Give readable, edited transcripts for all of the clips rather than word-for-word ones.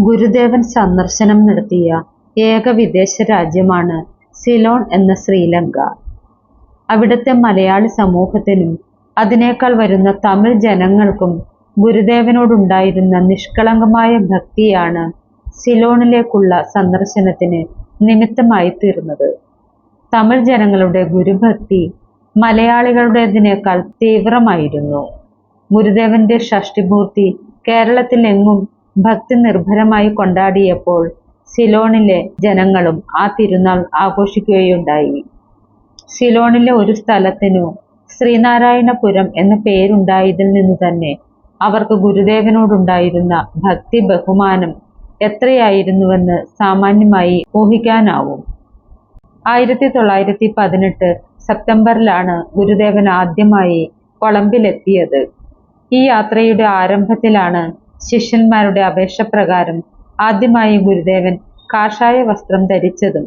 ഗുരുദേവൻ സന്ദർശനം നടത്തിയ ഏക വിദേശ രാജ്യമാണ് സിലോൺ എന്ന ശ്രീലങ്ക. അവിടുത്തെ മലയാളി സമൂഹത്തിനും അതിനേക്കാൾ വരുന്ന തമിഴ് ജനങ്ങൾക്കും ഗുരുദേവനോടുണ്ടായിരുന്ന നിഷ്കളങ്കമായ ഭക്തിയാണ് സിലോണിലേക്കുള്ള സന്ദർശനത്തിന് നിമിത്തമായി തീർന്നത്. തമിഴ് ജനങ്ങളുടെ ഗുരുഭക്തി മലയാളികളുടേതിനേക്കാൾ തീവ്രമായിരുന്നു. ഗുരുദേവന്റെ ഷഷ്ടിപൂർത്തി കേരളത്തിലെങ്ങും ഭക്തി നിർഭരമായി കൊണ്ടാടിയപ്പോൾ സിലോണിലെ ജനങ്ങളും ആ തിരുനാൾ ആഘോഷിക്കുകയുണ്ടായി. സിലോണിലെ ഒരു സ്ഥലത്തിനു ശ്രീനാരായണപുരം എന്ന പേരുണ്ടായതിൽ നിന്നു തന്നെ അവർക്ക് ഗുരുദേവനോടുണ്ടായിരുന്ന ഭക്തി ബഹുമാനം എത്രയായിരുന്നുവെന്ന് സാമാന്യമായി ഊഹിക്കാനാവും. 1918 സെപ്റ്റംബറിലാണ് ഗുരുദേവൻ ആദ്യമായി കൊളംബിലെത്തിയത്. ഈ യാത്രയുടെ ആരംഭത്തിലാണ് ശിഷ്യന്മാരുടെ അപേക്ഷപ്രകാരം ആദ്യമായി ഗുരുദേവൻ കാഷായ വസ്ത്രം ധരിച്ചതും.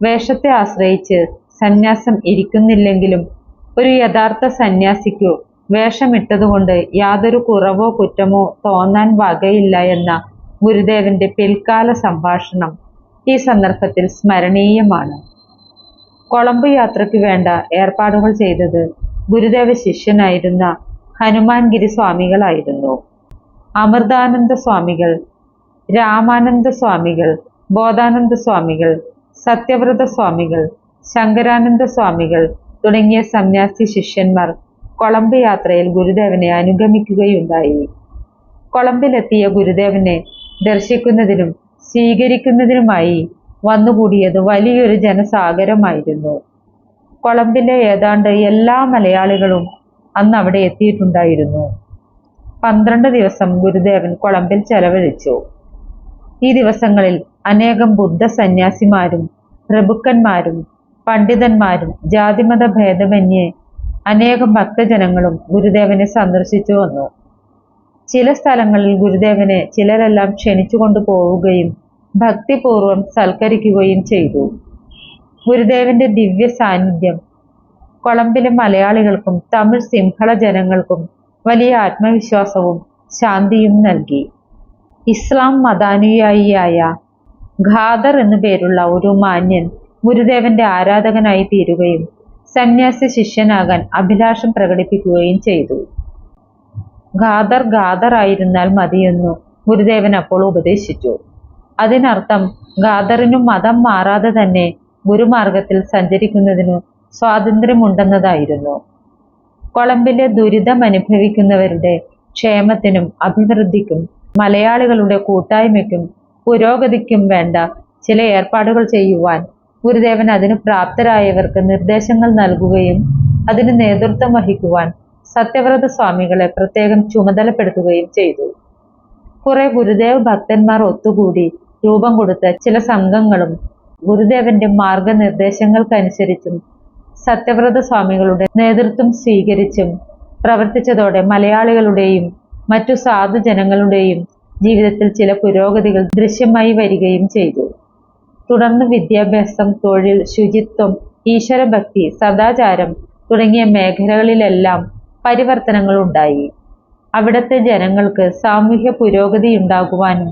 വേഷത്തെ ആശ്രയിച്ച് സന്യാസം ഇരിക്കുന്നില്ലെങ്കിലും ഒരു യഥാർത്ഥ സന്യാസിക്കു വേഷമിട്ടതുകൊണ്ട് യാതൊരു കുറവോ കുറ്റമോ തോന്നാൻ വകയില്ല എന്ന ഗുരുദേവന്റെ പിൽക്കാല സംഭാഷണം ഈ സന്ദർഭത്തിൽ സ്മരണീയമാണ്. കൊളംബ് യാത്രയ്ക്ക് വേണ്ട ഏർപ്പാടുകൾ ചെയ്തത് ഗുരുദേവ ശിഷ്യനായിരുന്ന ഹനുമാൻഗിരി സ്വാമികളായിരുന്നു. അമൃതാനന്ദ സ്വാമികൾ, രാമാനന്ദ സ്വാമികൾ, ബോധാനന്ദ സ്വാമികൾ, സത്യവ്രത സ്വാമികൾ, ശങ്കരാനന്ദ സ്വാമികൾ തുടങ്ങിയ സന്യാസി ശിഷ്യന്മാർ കൊളംബ് യാത്രയിൽ ഗുരുദേവനെ അനുഗമിക്കുകയുണ്ടായി. കൊളംബിലെത്തിയ ഗുരുദേവനെ ദർശിക്കുന്നതിനും സ്വീകരിക്കുന്നതിനുമായി വന്നുകൂടിയത് വലിയൊരു ജനസാഗരമായിരുന്നു. കൊളംബിലെ ഏതാണ്ട് എല്ലാ മലയാളികളും അന്ന് അവിടെ എത്തിയിട്ടുണ്ടായിരുന്നു. 12 ദിവസം ഗുരുദേവൻ കൊളംബിൽ ചെലവഴിച്ചു. ഈ ദിവസങ്ങളിൽ അനേകം ബുദ്ധ സന്യാസിമാരും പ്രഭുക്കന്മാരും പണ്ഡിതന്മാരും ജാതിമത ഭേദമന്യേ അനേകം ഭക്തജനങ്ങളും ഗുരുദേവനെ സന്ദർശിച്ചു വന്നു. ചില സ്ഥലങ്ങളിൽ ഗുരുദേവനെ ചിലരെല്ലാം ക്ഷണിച്ചുകൊണ്ടു പോവുകയും ഭക്തിപൂർവം സൽക്കരിക്കുകയും ചെയ്തു. ഗുരുദേവന്റെ ദിവ്യ സാന്നിധ്യം കൊളംബിലെ മലയാളികൾക്കും തമിഴ് സിംഹള ജനങ്ങൾക്കും വലിയ ആത്മവിശ്വാസവും ശാന്തിയും നൽകി. ഇസ്ലാം മതാനുയായിയായ ഖാദർ എന്നു പേരുള്ള ഒരു മാന്യൻ ഗുരുദേവന്റെ ആരാധകനായി തീരുകയും സന്യാസി ശിഷ്യനാകാൻ അഭിലാഷം പ്രകടിപ്പിക്കുകയും ചെയ്തു. ഖാദർ ആയിരുന്നാൽ മതിയെന്നു ഗുരുദേവൻ അപ്പോൾ ഉപദേശിച്ചു. അതിനർത്ഥം ഖാദറിനു മതം മാറാതെ തന്നെ ഗുരുമാർഗത്തിൽ സഞ്ചരിക്കുന്നതിനു സ്വാതന്ത്ര്യമുണ്ടെന്നതായിരുന്നു. കൊളംബിലെ ദുരിതമനുഭവിക്കുന്നവരുടെ ക്ഷേമത്തിനും അഭിവൃദ്ധിക്കും മലയാളികളുടെ കൂട്ടായ്മയ്ക്കും പുരോഗതിക്കും വേണ്ട ചില ഏർപ്പാടുകൾ ചെയ്യുവാൻ ഗുരുദേവൻ അതിനു പ്രാപ്തരായവർക്ക് നിർദ്ദേശങ്ങൾ നൽകുകയും അതിന് നേതൃത്വം വഹിക്കുവാൻ സത്യവ്രത സ്വാമികളെ പ്രത്യേകം ചുമതലപ്പെടുത്തുകയും ചെയ്തു. കുറെ ഗുരുദേവ ഭക്തന്മാർ ഒത്തുകൂടി രൂപം കൊടുത്ത ചില സംഘങ്ങളും ഗുരുദേവന്റെ മാർഗനിർദ്ദേശങ്ങൾക്കനുസരിച്ചും സത്യവ്രത സ്വാമികളുടെ നേതൃത്വം സ്വീകരിച്ചും പ്രവർത്തിച്ചതോടെ മലയാളികളുടെയും മറ്റു സാധുജനങ്ങളുടെയും ജീവിതത്തിൽ ചില പുരോഗതികൾ ദൃശ്യമായി വരികയും ചെയ്തു. തുടർന്ന് വിദ്യാഭ്യാസം, തൊഴിൽ, ശുചിത്വം, ഈശ്വരഭക്തി, സദാചാരം തുടങ്ങിയ മേഖലകളിലെല്ലാം പരിവർത്തനങ്ങൾ ഉണ്ടായി. അവിടുത്തെ ജനങ്ങൾക്ക് സാമൂഹ്യ പുരോഗതി ഉണ്ടാകുവാനും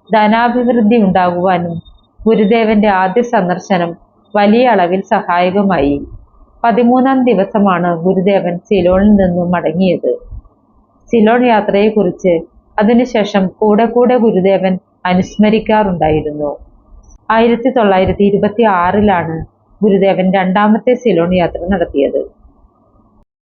ധനാഭിവൃദ്ധി ഉണ്ടാകുവാനും ഗുരുദേവന്റെ ആദ്യ സന്ദർശനം വലിയ അളവിൽ സഹായകമായി. 13-ാം ദിവസമാണ് ഗുരുദേവൻ സിലോണിൽ നിന്നും മടങ്ങിയത്. സിലോൺ യാത്രയെക്കുറിച്ച് അതിനുശേഷം കൂടെ ഗുരുദേവൻ അനുസ്മരിക്കാറുണ്ടായിരുന്നു. 1926-ലാണ് ഗുരുദേവൻ 2ാമത്തെ സിലോൺ യാത്ര നടത്തിയത്.